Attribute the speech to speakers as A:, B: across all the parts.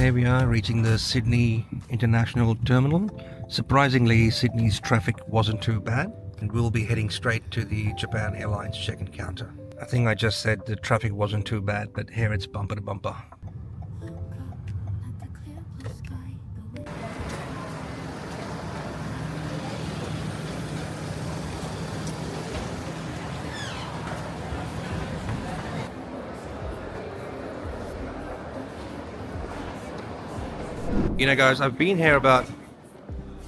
A: here we are reaching the Sydney International Terminal. Surprisingly, Sydney's traffic wasn't too bad, and we'll be heading straight to the Japan Airlines check-in counter. I think I just said the traffic wasn't too bad, but here it's bumper to bumper. You know guys, I've been here about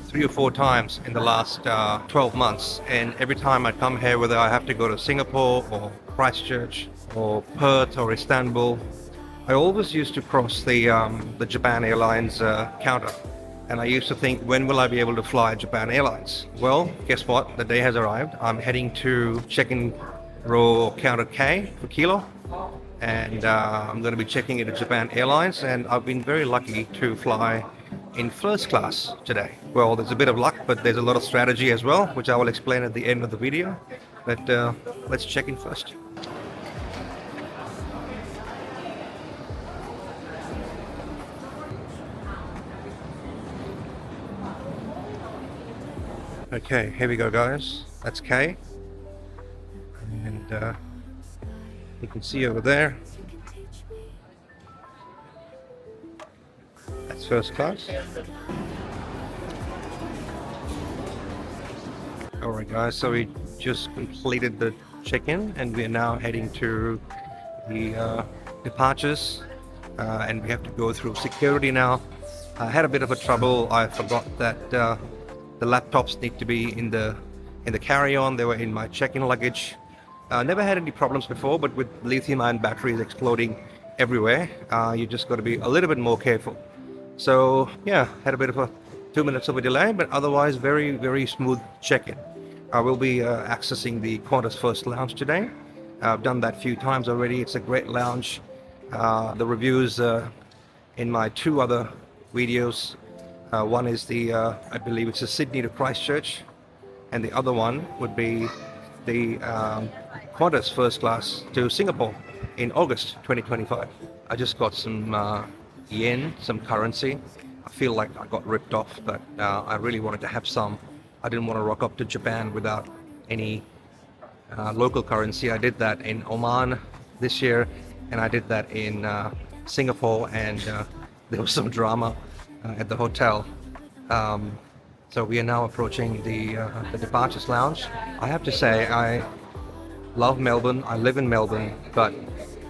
A: 3 or 4 times in the last 12 months, and every time I come here, whether I have to go to Singapore or Christchurch or Perth or Istanbul, I always used to cross the Japan Airlines counter, and I used to think, when will I be able to fly Japan Airlines? Well, guess what? The day has arrived. I'm heading to check-in row counter K for Kilo, and I'm going to be checking into Japan Airlines, and I've been very lucky to fly in first class today. Well, there's a bit of luck, but there's a lot of strategy as well, which I will explain at the end of the video. But let's check in first. Okay, here we go guys. That's K. And you can see over there, that's first class. Alright guys, so we just completed the check-in and we are now heading to the departures, and we have to go through security now. I had a bit of a trouble. I forgot that the laptops need to be in the carry-on. They were in my check-in luggage. Never had any problems before, but with lithium-ion batteries exploding everywhere, you just got to be a little bit more careful. So yeah, had a bit of a 2 minutes of a delay, but otherwise very smooth check-in. I will be accessing the Qantas First Lounge today. I've done that a few times already. It's a great lounge. The reviews in my 2 other videos. One is I believe it's a Sydney to Christchurch, and the other one would be the Qantas First Class to Singapore in August 2025. I just got some yen, some currency. I feel like I got ripped off, but I really wanted to have some. I didn't want to rock up to Japan without any local currency. I did that in Oman this year, and I did that in Singapore, and there was some drama at the hotel. So we are now approaching the departures lounge. I have to say, I love Melbourne. I live in Melbourne, but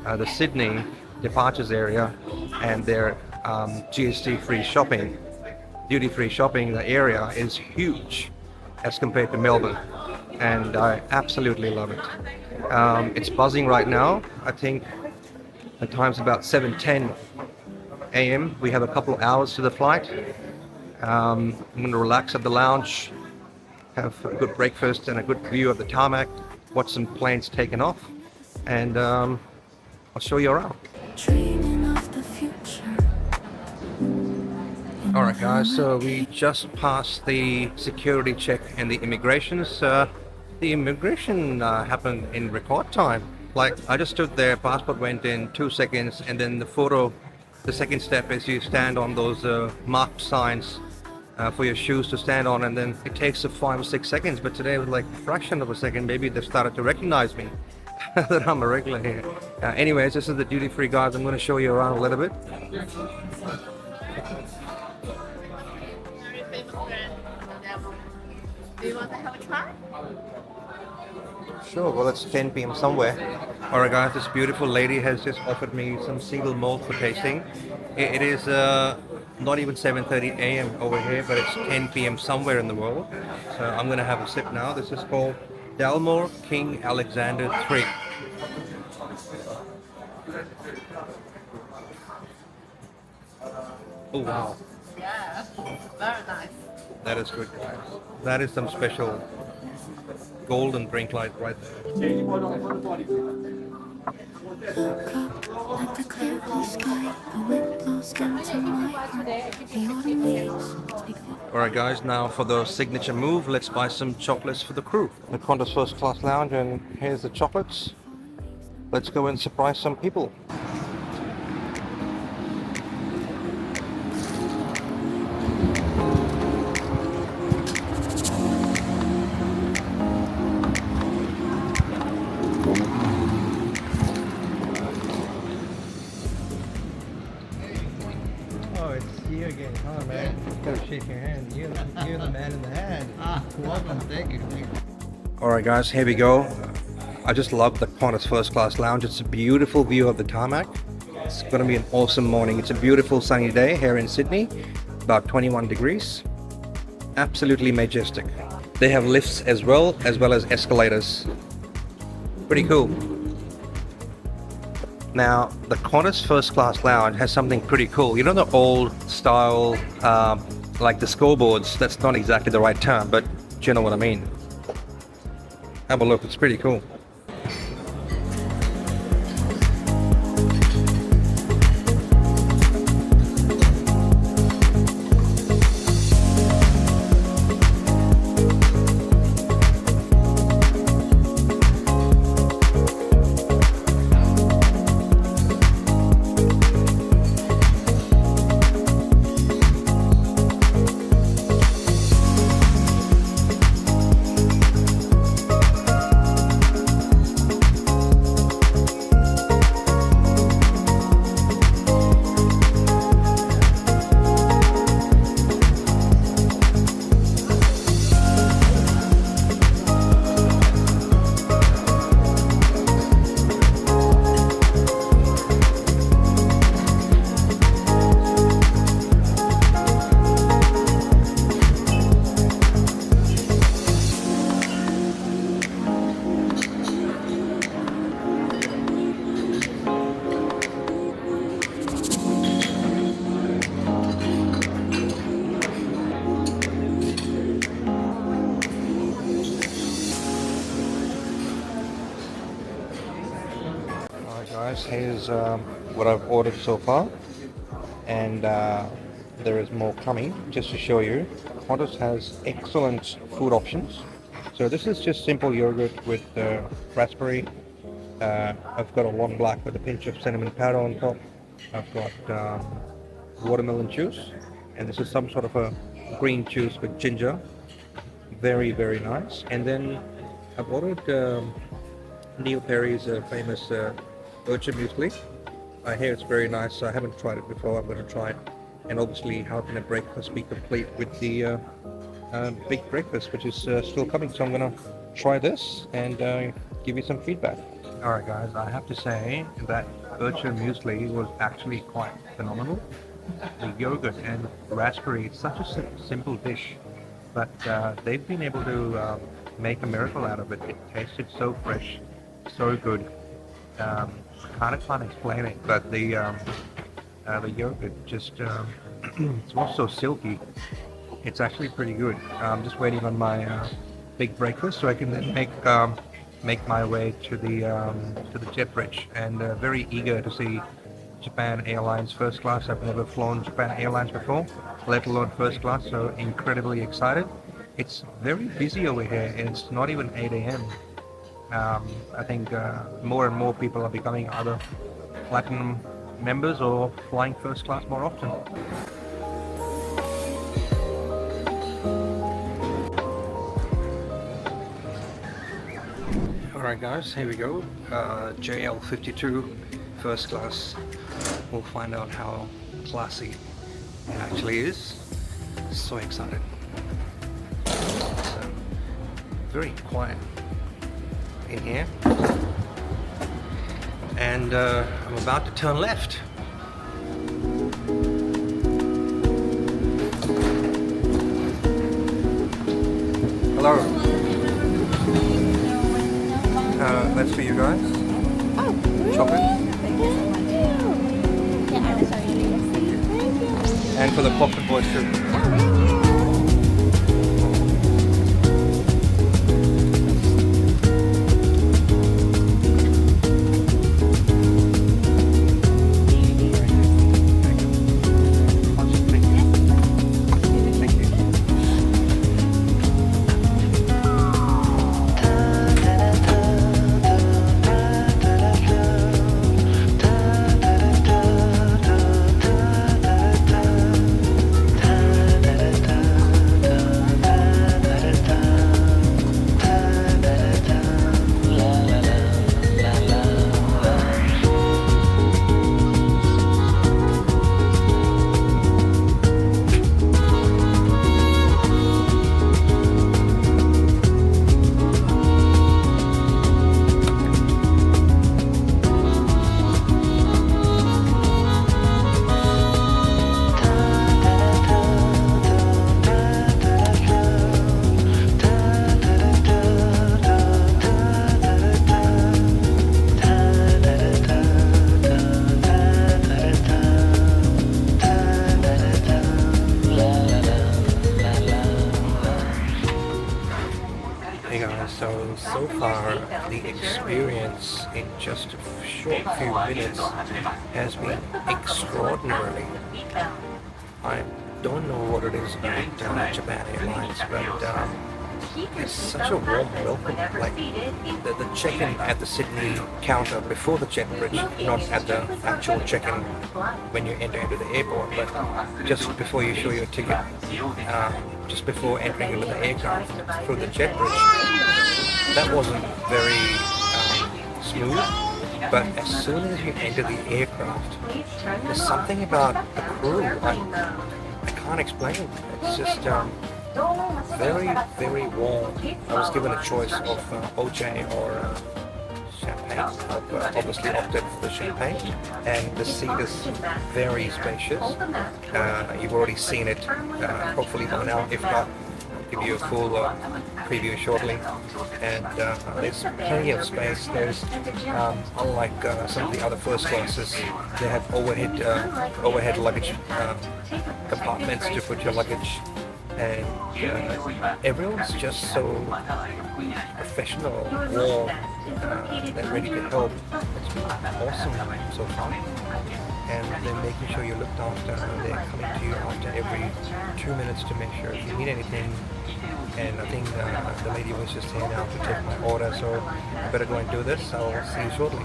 A: the Sydney departures area and their GST-free shopping, duty-free shopping, the area is huge as compared to Melbourne, and I absolutely love it. It's buzzing right now. I think the time's about 7:10 a.m. We have a couple of hours to the flight. I'm going to relax at the lounge, have a good breakfast and a good view of the tarmac, watch some planes taking off, and I'll show you around. Alright guys, so we just passed the security check and the immigrations. The immigration happened in record time. Like, I just stood there, passport went in 2 seconds, and then the second step is you stand on those marked signs for your shoes to stand on, and then it takes 5 or 6 seconds, but today it was like a fraction of a second. Maybe they started to recognize me that I'm a regular here. Anyways, this is the duty-free guys. I'm going to show you around a little bit.
B: Do you want to have a try?
A: Sure, well it's 10 p.m. somewhere. Alright guys, this beautiful lady has just offered me some single malt for tasting. It is not even 7:30 a.m. over here, but it's 10 p.m. somewhere in the world. So I'm going to have a sip now. This is called Dalmore King Alexander III. Oh wow.
B: Yeah, very nice.
A: That is good guys. That is some special golden drink light right there. Alright guys, now for the signature move, let's buy some chocolates for the crew. The Qantas First Class Lounge, and here's the chocolates. Let's go and surprise some people. Oh man, gotta shake your hand. You're the man in the hand.
C: Welcome. Thank you.
A: Alright guys, here we go. I just love the Qantas First Class Lounge. It's a beautiful view of the tarmac. It's gonna be an awesome morning. It's a beautiful sunny day here in Sydney, about 21 degrees. Absolutely majestic. They have lifts as well as escalators. Pretty cool. Now, the Qantas First Class Lounge has something pretty cool. You know the old style, like the scoreboards? That's not exactly the right term, but do you know what I mean? Have a look, it's pretty cool. Guys, here's what I've ordered so far, and there is more coming. Just to show you, Qantas has excellent food options. So this is just simple yogurt with raspberry. I've got a long black with a pinch of cinnamon powder on top. I've got watermelon juice, and this is some sort of a green juice with ginger. Very, very nice. And then I've ordered Neil Perry's famous Urchin muesli. I hear it's very nice. I haven't tried it before. I'm going to try it. And obviously, how can a breakfast be complete with the big breakfast, which is still coming? So I'm going to try this and give you some feedback. Alright guys, I have to say that Urchin muesli was actually quite phenomenal. The yogurt and raspberry, it's such a simple dish, but they've been able to make a miracle out of it. It tasted so fresh, so good. Can't explain it, but the yogurt just it's also silky. It's actually pretty good. I'm just waiting on my big breakfast so I can then make my way to the jet bridge, and very eager to see Japan Airlines First Class. I've never flown Japan Airlines before, let alone First Class, so incredibly excited. It's very busy over here, and it's not even 8 a.m. I think more and more people are becoming either platinum members or flying first class more often. Alright guys, here we go. JL52 first class. We'll find out how classy it actually is. So excited. So, very quiet in here, and I'm about to turn left. Hello. That's for you guys.
B: Oh, really?
A: Chocolate.
B: Thank you. Yeah, I was sorry. Thank you.
A: And for the pocket boys too.
B: Oh, thank you.
A: Hey guys, so far the experience in just a short few minutes has been extraordinary. I don't know what it is about Japan Airlines, but it's such a warm welcome. Like the check-in at the Sydney counter before the jet bridge, not at the actual check-in when you enter into the airport, but just before you show your ticket, just before entering into the aircraft through the jet bridge. That wasn't very smooth, but as soon as you enter the aircraft, there's something about the crew. I can't explain it. It's just very, very warm. I was given a choice of OJ or champagne. I've obviously opted for the champagne, and the seat is very spacious. You've already seen it, hopefully by now. If not, I'll give you a full preview shortly. And there's plenty of space. There's unlike some of the other first classes, they have overhead luggage compartments to put your luggage. And everyone's just so professional, warm, and ready to help. It's been awesome so far. And they're making sure you're looked after. They're coming to you after every 2 minutes to make sure if you need anything. And I think the lady was just here now to take my order, so I better go and do this. I'll see you shortly.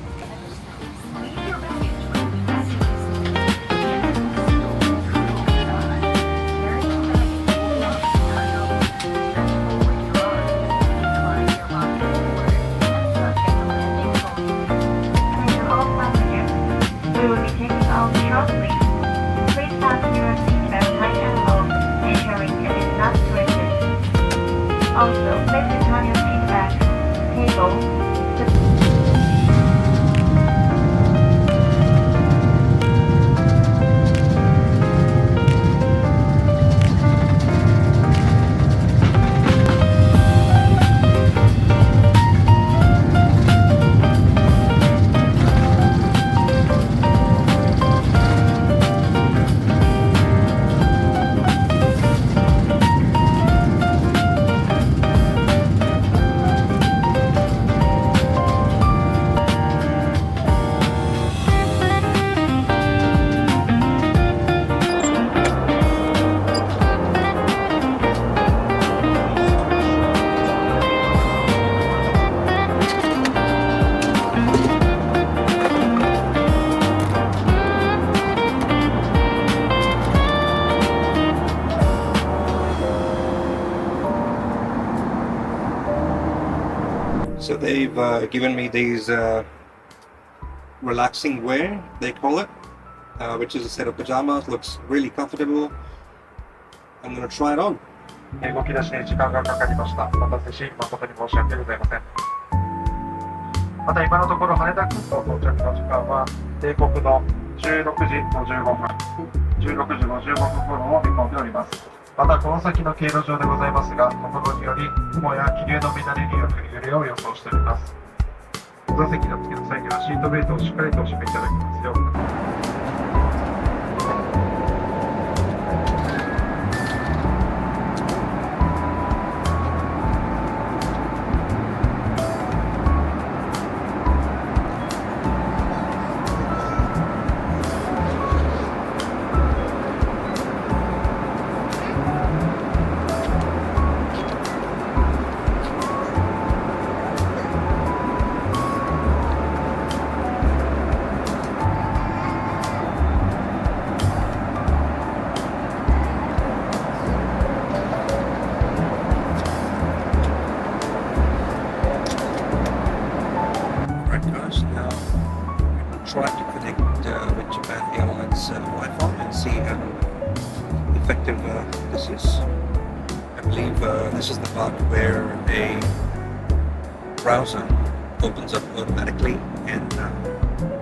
C: Also, please return your feedback table.
A: So they've given me these relaxing wear, they call it, which is a set of pajamas. Looks really comfortable. I'm gonna try it on.
D: 動き出しに時間がかかりました。お待たせし、誠に申し訳ございません。また今のところ羽田空港到着の時間は定刻の16時55分、16時55分頃を見込んでおります。またこの先の経路上でございますが、ところにより雲や気流の乱れによる揺れを予想しております。座席の付けの際にはシートベルトをしっかりとお締めいただきますよう。
A: Try to connect with Japan Airlines Wi-Fi and see how effective this is. I believe this is the part where a browser opens up automatically and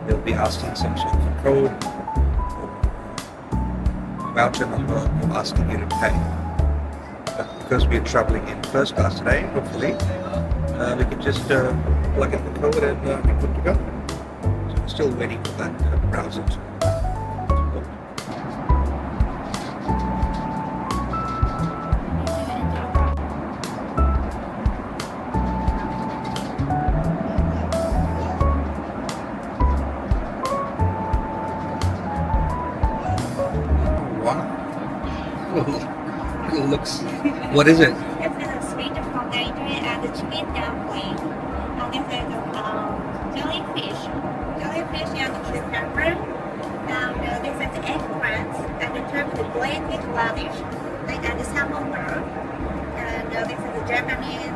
A: they'll be asking some sort of a code or voucher number or asking you to pay. But because we're traveling in first class today, hopefully we can just plug in the code and be good to go. Still waiting for that browser to load. What is it?
B: This is a sweet potato and a chicken dumpling. And this is jellyfish. Jellyfish and cucumber. And this is eggplant. And the top is grated radish. And samovar. And this is Japanese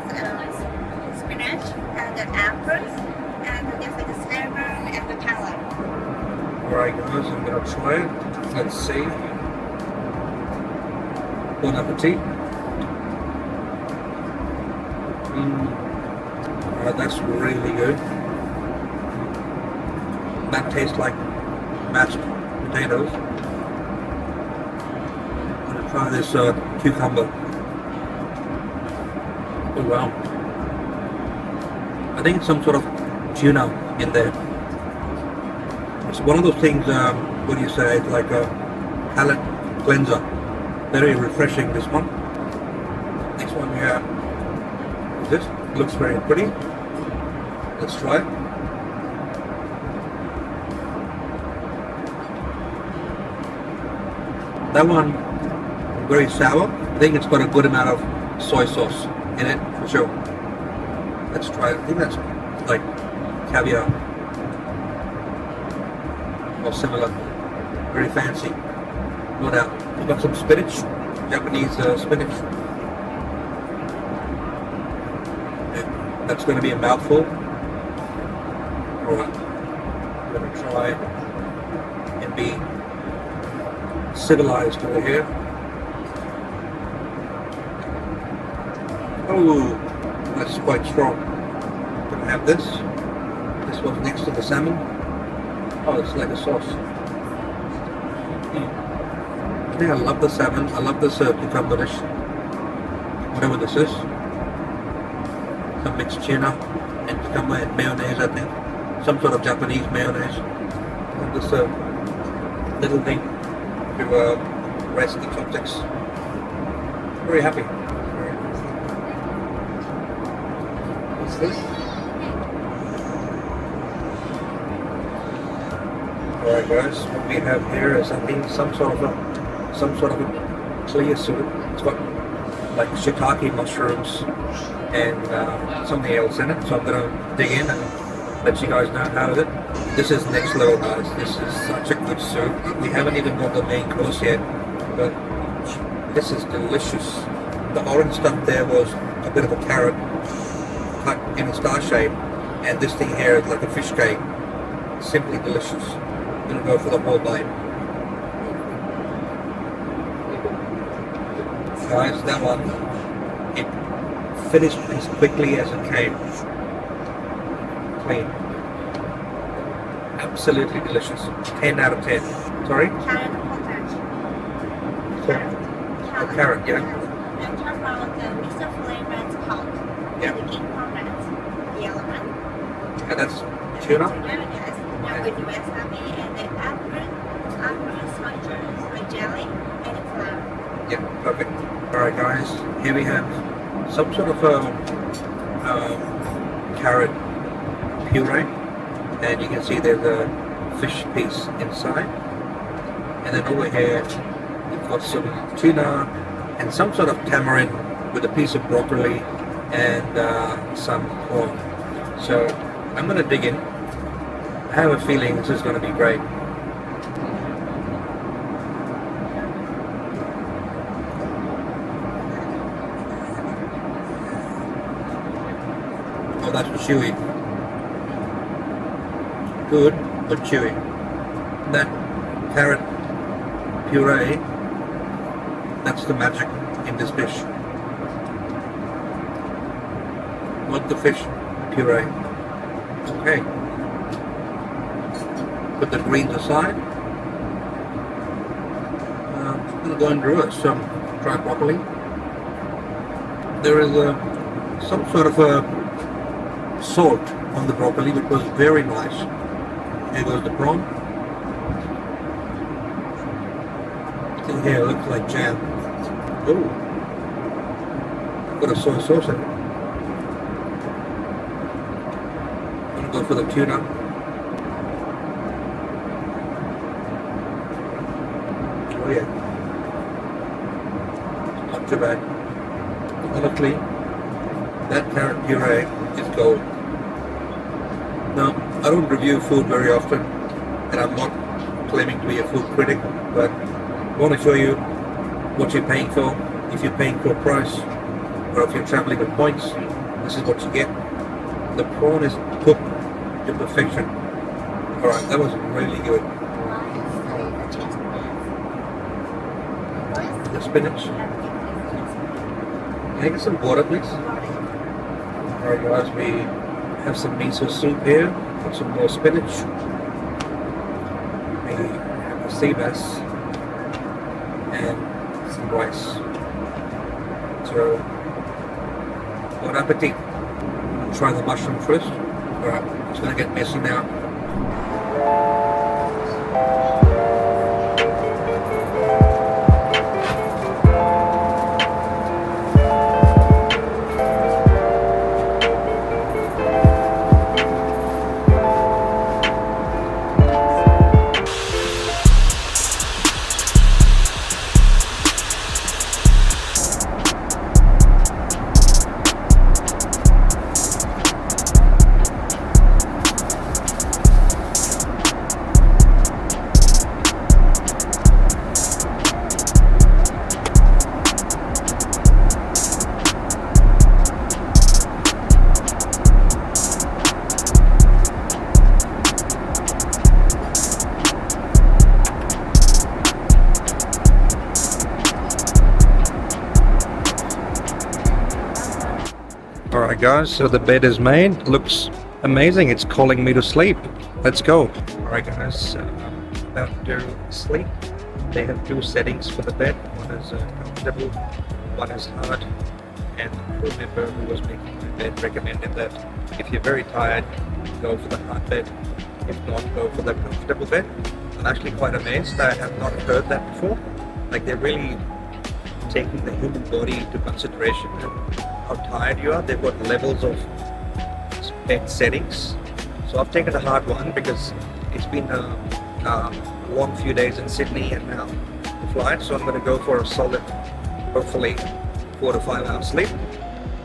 B: spinach and apples. And this is salmon and salad.
A: Alright guys, I'm gonna try it. Let's see. Bon appetit. Alright, that's really good. That tastes like mashed potatoes. I'm gonna try this cucumber. Oh wow. I think it's some sort of tuna in there. It's one of those things, what do you say, it's like a palate cleanser. Very refreshing, this one. Next one here is this. Looks very pretty. Let's try it. That one, very sour. I think it's got a good amount of soy sauce in it, for sure. Let's try it. I think that's like caviar or similar. Very fancy, no doubt. We've got some spinach, Japanese spinach. Yeah, that's going to be a mouthful. Alright, I'm going to try and be civilized over here. Oh, that's quite strong. I'm going to have this. This one's next to the salmon. Oh, it's like a sauce. I think I love the salmon. I love this cucumber dish. Whatever this is. Some mixed tuna and cucumber and mayonnaise, I think. Some sort of Japanese mayonnaise. And this little thing to rest the chopsticks. Very happy. What's this? Alright guys, what we have here is I think some sort of a clear soup. It's got like shiitake mushrooms and something else in it. So I'm gonna dig in and let you guys know how is it. This is next level guys. This is such a good soup. We haven't even got the main course yet, but this is delicious. The orange stuff there was a bit of a carrot cut in a star shape, and this thing here is like a fish cake. Simply delicious. I'm gonna go for the whole bite. Guys, that one, it finished as quickly as it came. Clean. Absolutely delicious. 10 out of 10. Sorry?
B: Carrot potato.
A: Oh, carrot, yeah.
B: And talk about the mixed flavored pot.
A: Yeah.
B: The king format. The yellow one.
A: And that's tuna?
B: Yes. Now with wasabi and the apple smudgers with jelly and flour.
A: Yeah, perfect. Alright guys, here we have some sort of carrot puree, and you can see there's a fish piece inside, and then over here we've got some tuna and some sort of tamarind with a piece of broccoli and some corn. So I'm going to dig in. I have a feeling this is going to be great. Oh, that's chewy. Good, but chewy. That carrot puree, that's the magic in this dish. Not the fish puree. Okay. Put the greens aside. I'm going to go and do some dried broccoli. There is some sort of a salt on the broccoli, which was very nice. Here goes the prawn. In here looks like jam. Oh, got a soy sauce in it. I'm gonna go for the tuna. Oh yeah, not too bad. honestly, that carrot puree is gold. Now, I don't review food very often, and I'm not claiming to be a food critic, but I want to show you what you're paying for. If you're paying for a price, or if you're traveling with points, this is what you get. The prawn is cooked to perfection. Alright, that was really good. The spinach. Can I get some water, please? Alright guys, we have some miso soup here, and some more spinach. We have a sea bass and some rice. So, bon appetit. I'll try the mushroom first. Alright, it's gonna get messy now. Alright guys, so the bed is made. Looks amazing. It's calling me to sleep. Let's go. Alright guys, I'm about to sleep. They have two settings for the bed. One is comfortable, one is hard. And the crew member who was making my bed recommended that if you're very tired, go for the hard bed. If not, go for the comfortable bed. I'm actually quite amazed. I have not heard that before. Like they're really taking the human body into consideration and how tired you are. They've got levels of bed settings. So I've taken the hard one because it's been a long few days in Sydney and now the flight. So I'm going to go for a solid, hopefully 4 to 5 hours sleep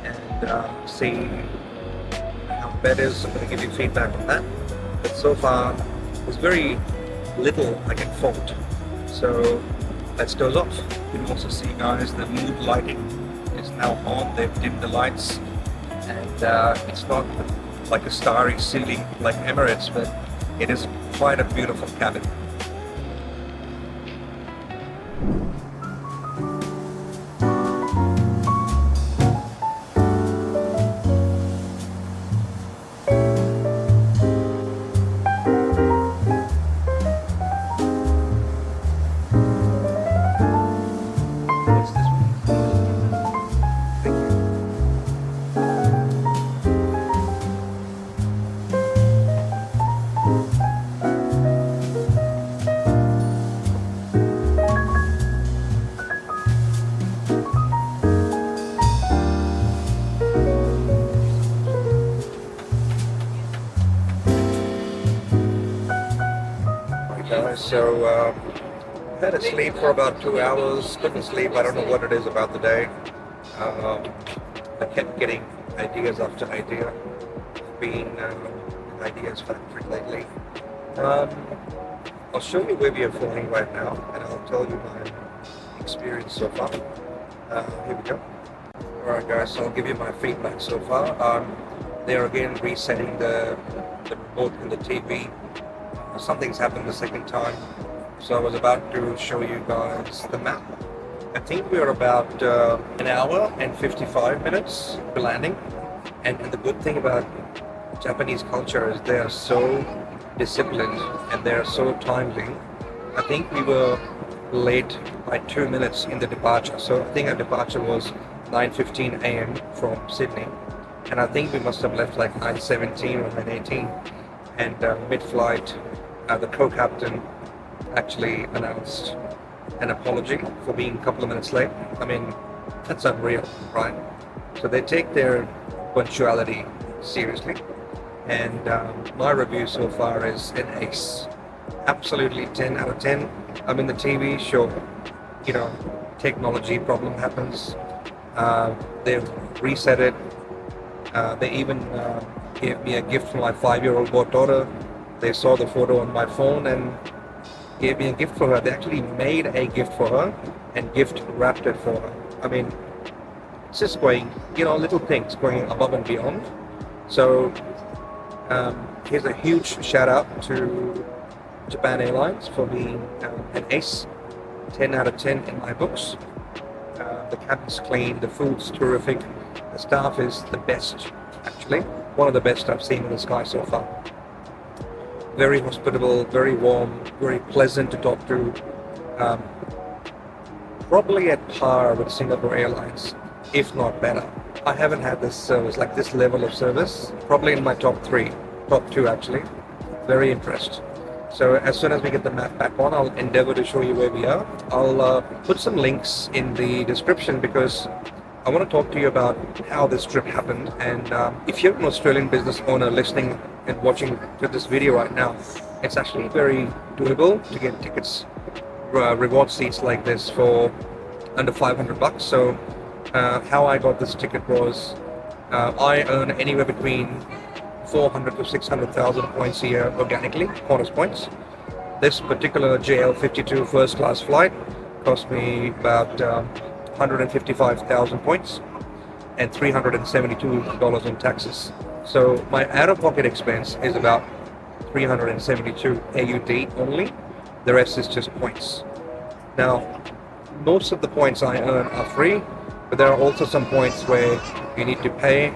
A: and see how the bed is. I'm going to give you feedback on that. But so far, there's very little I can fault. So let's doze off. You can also see guys, the mood lighting is now on. They've dimmed the lights and it's not like a starry ceiling like Emirates, but it is quite a beautiful cabin. So I had to sleep for about 2 hours, couldn't sleep, I don't know what it is about the day. I kept getting ideas after idea, being ideas factory lately. I'll show you where we are flying right now and I'll tell you my experience so far. Here we go. Alright guys, so I'll give you my feedback so far. They're again resetting the remote and the TV. Something's happened the second time, so I was about to show you guys the map. I think we're about an hour and 55 minutes to landing, and the good thing about Japanese culture is they are so disciplined and they are so timely. I think we were late by 2 minutes in the departure, so I think our departure was 9:15 a.m. from Sydney, and I think we must have left like 9:17 or 9:18, and mid-flight the co-captain actually announced an apology for being a couple of minutes late. I mean, that's unreal, right? So they take their punctuality seriously, and my review so far is an ace. Absolutely 10 out of 10. I mean, the TV, sure, you know, technology problem happens. They've reset it. They even gave me a gift for my 5-year-old goddaughter. They saw the photo on my phone and gave me a gift for her. They actually made a gift for her and gift wrapped it for her. I mean, it's just going, little things going above and beyond. So here's a huge shout out to Japan Airlines for being an ace, 10 out of 10 in my books. The cabin's clean, the food's terrific, the staff is the best, actually. One of the best I've seen in the sky so far. Very hospitable, very warm, very pleasant to talk to. Probably at par with Singapore Airlines, if not better. I haven't had this service, like this level of service, probably in my top 2 actually. Very impressed. So as soon as we get the map back on, I'll endeavor to show you where we are. I'll put some links in the description because I want to talk to you about how this trip happened. And if you're an Australian business owner listening and watching to this video right now, it's actually very doable to get tickets, reward seats like this for under $500. So how I got this ticket was I earn anywhere between 400 to 600,000 points a year organically, Qantas points. This particular JL52 first class flight cost me about 155,000 points and $372 in taxes. So my out-of-pocket expense is about 372 AUD only. The rest is just points. Now, most of the points I earn are free, but there are also some points where you need to pay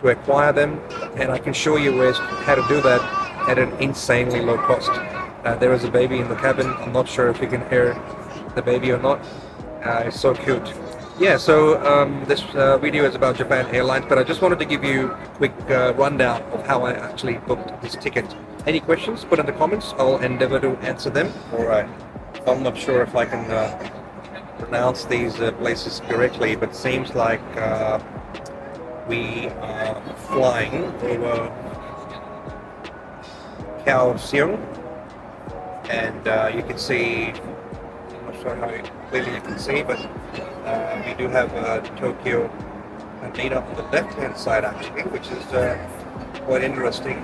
A: to acquire them, and I can show you how to do that at an insanely low cost. There is a baby in the cabin. I'm not sure if you can hear the baby or not. It's so cute. Yeah, so this video is about Japan Airlines, but I just wanted to give you a quick rundown of how I actually booked this ticket. Any questions, put in the comments. I'll endeavor to answer them. Alright, I'm not sure if I can pronounce these places correctly, but seems like we are flying over Kaohsiung, and you can see, I'm not sure how clearly you can see, but we do have Tokyo Haneda on the left hand side actually, which is quite interesting.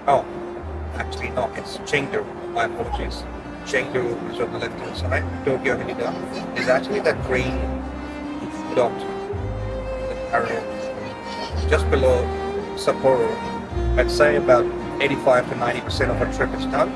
A: Oh, actually no, it's Chengdu, my apologies. Chengdu is on the left hand side. Tokyo Haneda is actually that green dot area just below Sapporo. I'd say about 85 to 90% of our trip is done.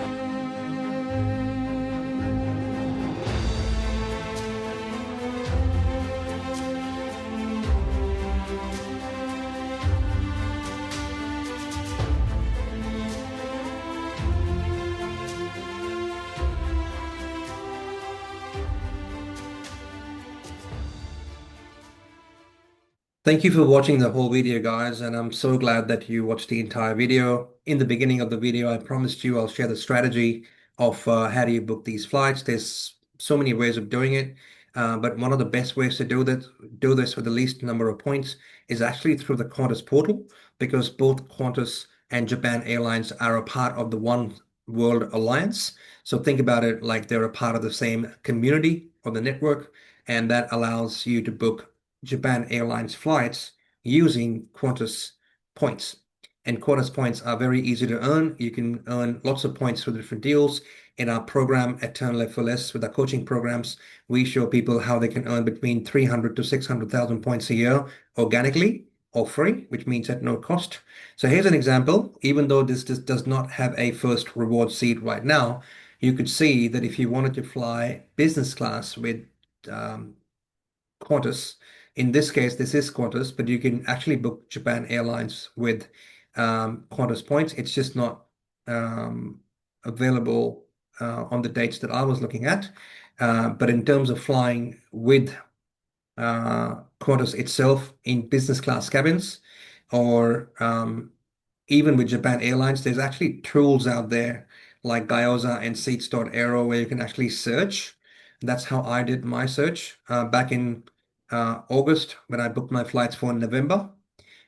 A: Thank you for watching the whole video, guys, and I'm so glad that you watched the entire video. In the beginning of the video, I promised you I'll share the strategy of how do you book these flights. There's so many ways of doing it, but one of the best ways to do this with the least number of points is actually through the Qantas portal, because both Qantas and Japan Airlines are a part of the One World Alliance. So think about it like they're a part of the same community or the network, and that allows you to book Japan Airlines flights using Qantas points. And Qantas points are very easy to earn. You can earn lots of points through different deals. In our program at TLFL with our coaching programs, we show people how they can earn between 300 to 600,000 points a year organically or free, which means at no cost. So here's an example. Even though this does not have a first reward seat right now, you could see that if you wanted to fly business class with Qantas, in this case, this is Qantas, but you can actually book Japan Airlines with Qantas points. It's just not available on the dates that I was looking at. But in terms of flying with Qantas itself in business class cabins, or even with Japan Airlines, there's actually tools out there like Gyoza and Seats.aero where you can actually search. That's how I did my search back in August when I booked my flights for November.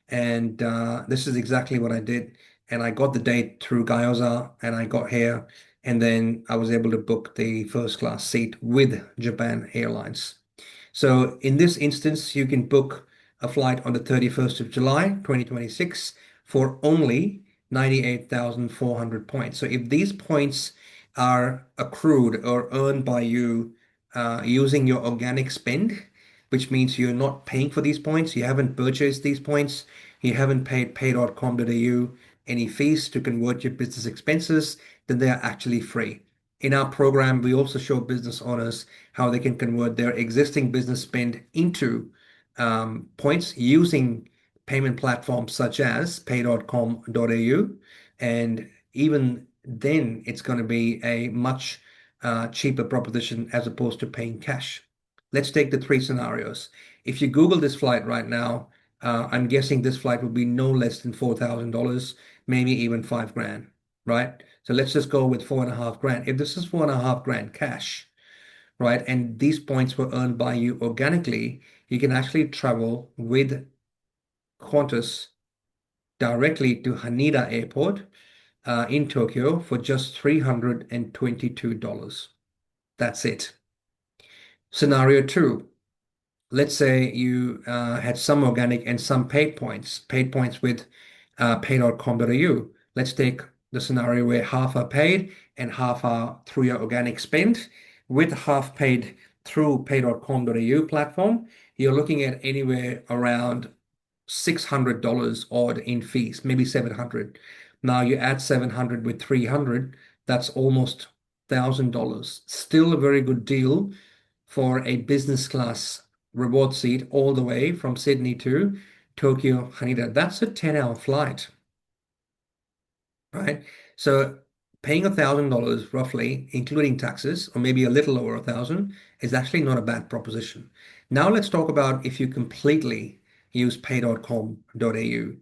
A: And this is exactly what I did. And I got the date through Gyoza and I got here. And then I was able to book the first class seat with Japan Airlines. So in this instance, you can book a flight on the 31st of July, 2026 for only 98,400 points. So if these points are accrued or earned by you using your organic spend, which means you're not paying for these points, you haven't purchased these points, you haven't paid pay.com.au any fees to convert your business expenses, then they are actually free. In our program, we also show business owners how they can convert their existing business spend into points using payment platforms such as pay.com.au. And even then, it's going to be a much cheaper proposition as opposed to paying cash. Let's take the three scenarios. If you Google this flight right now, I'm guessing this flight will be no less than $4,000, maybe even 5 grand, right? So let's just go with 4.5 grand. If this is 4.5 grand cash, right, and these points were earned by you organically, you can actually travel with Qantas directly to Haneda Airport in Tokyo for just $322. That's it. Scenario two. Let's say you had some organic and some paid points with pay.com.au. Let's take the scenario where half are paid and half are through your organic spend. With half paid through pay.com.au platform, you're looking at anywhere around $600 odd in fees, maybe 700. Now you add 700 with 300, that's almost $1,000. Still a very good deal for a business class reward seat all the way from Sydney to Tokyo, Haneda. That's a 10-hour flight, right? So paying $1,000 roughly, including taxes, or maybe a little over 1,000, is actually not a bad proposition. Now let's talk about if you completely use pay.com.au.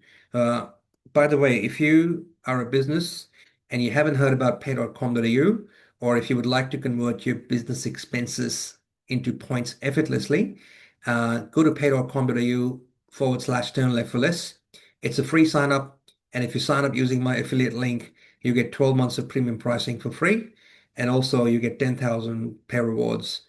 A: By the way, if you are a business and you haven't heard about pay.com.au, or if you would like to convert your business expenses into points effortlessly, go to pay.com.au/TLFL. It's a free sign up. And if you sign up using my affiliate link, you get 12 months of premium pricing for free. And also you get 10,000 pair rewards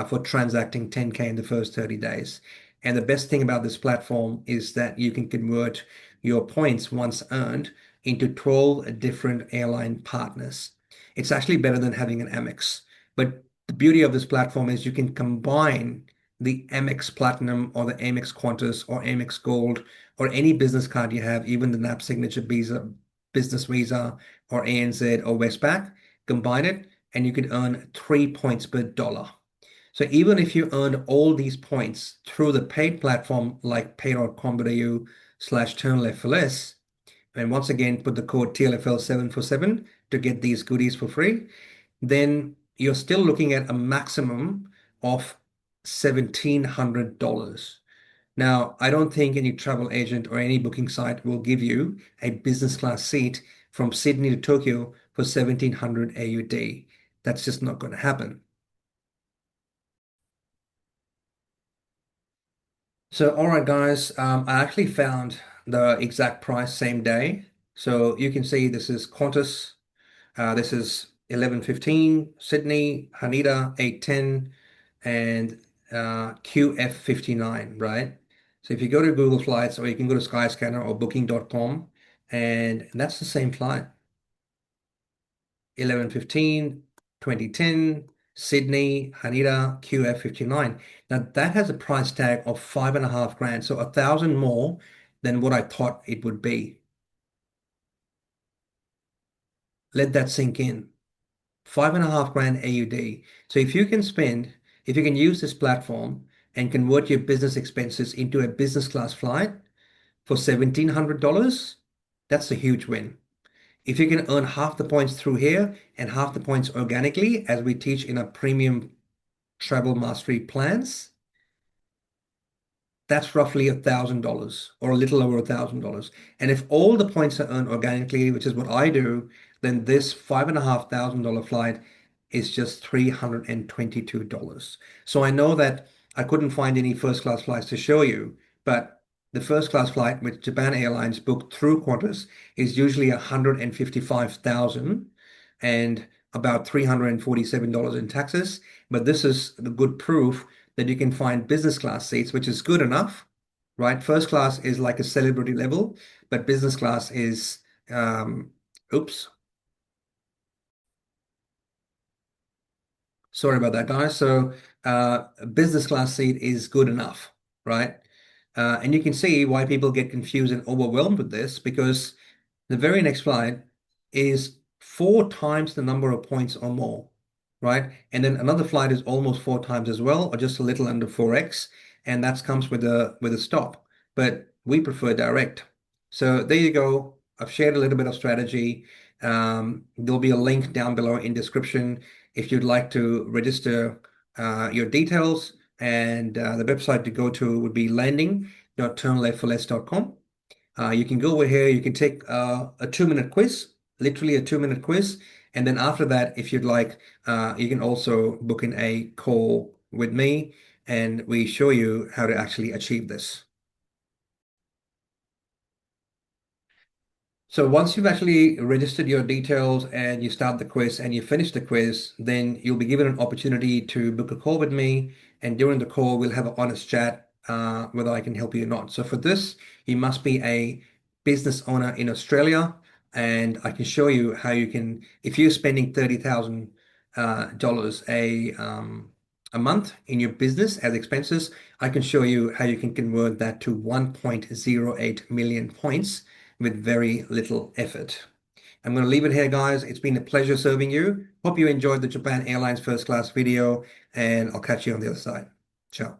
A: for transacting 10K in the first 30 days. And the best thing about this platform is that you can convert your points once earned into 12 different airline partners. It's actually better than having an Amex. But the beauty of this platform is you can combine the Amex Platinum or the Amex Qantas or Amex Gold or any business card you have, even the NAP Signature Visa, Business Visa or ANZ or Westpac, combine it and you can earn 3 points per dollar. So even if you earn all these points through the paid platform like pay.com.au/TLFLS, and once again, put the code TLFL747 to get these goodies for free, then you're still looking at a maximum of $1,700. Now, I don't think any travel agent or any booking site will give you a business class seat from Sydney to Tokyo for 1,700 AUD. That's just not going to happen. So, all right, guys, I actually found the exact price same day. So you can see this is Qantas. This is 11:15 Sydney, Haneda 8:10, and QF59, right? So if you go to Google Flights or you can go to Skyscanner or booking.com, and that's the same flight. 11:15, 2010, Sydney, Haneda, QF59. Now that has a price tag of 5.5 grand, so 1,000 more than what I thought it would be. Let that sink in. 5.5 grand AUD. So if you can use this platform and convert your business expenses into a business class flight for $1,700, that's a huge win. If you can earn half the points through here and half the points organically, as we teach in our premium travel mastery plans, that's roughly $1,000 or a little over $1,000. And if all the points are earned organically, which is what I do, then this $5,500 flight is just $322. So I know that I couldn't find any first class flights to show you, but the first class flight with Japan Airlines booked through Qantas is usually $155,000 and about $347 in taxes. But this is the good proof that you can find business class seats, which is good enough, right? First class is like a celebrity level, but business class is, oops, sorry about that, guys. So, a business class seat is good enough, right? And you can see why people get confused and overwhelmed with this because the very next flight is 4 times the number of points or more, right? And then another flight is almost 4 times as well, or just a little under 4x, and that comes with a stop. But we prefer direct. So there you go. I've shared a little bit of strategy. There'll be a link down below in description if you'd like to register your details. And the website to go to would be landing.turnleftforless.com. You can go over here, you can take a 2-minute quiz, literally a 2-minute quiz. And then after that, if you'd like, you can also book in a call with me and we show you how to actually achieve this. So once you've actually registered your details and you start the quiz and you finish the quiz, then you'll be given an opportunity to book a call with me. And during the call, we'll have an honest chat whether I can help you or not. So for this, you must be a business owner in Australia, and I can show you how you can, if you're spending $30,000 a month in your business as expenses, I can show you how you can convert that to 1.08 million points with very little effort. I'm going to leave it here, guys. It's been a pleasure serving you. Hope you enjoyed the Japan Airlines First Class video, and I'll catch you on the other side. Ciao.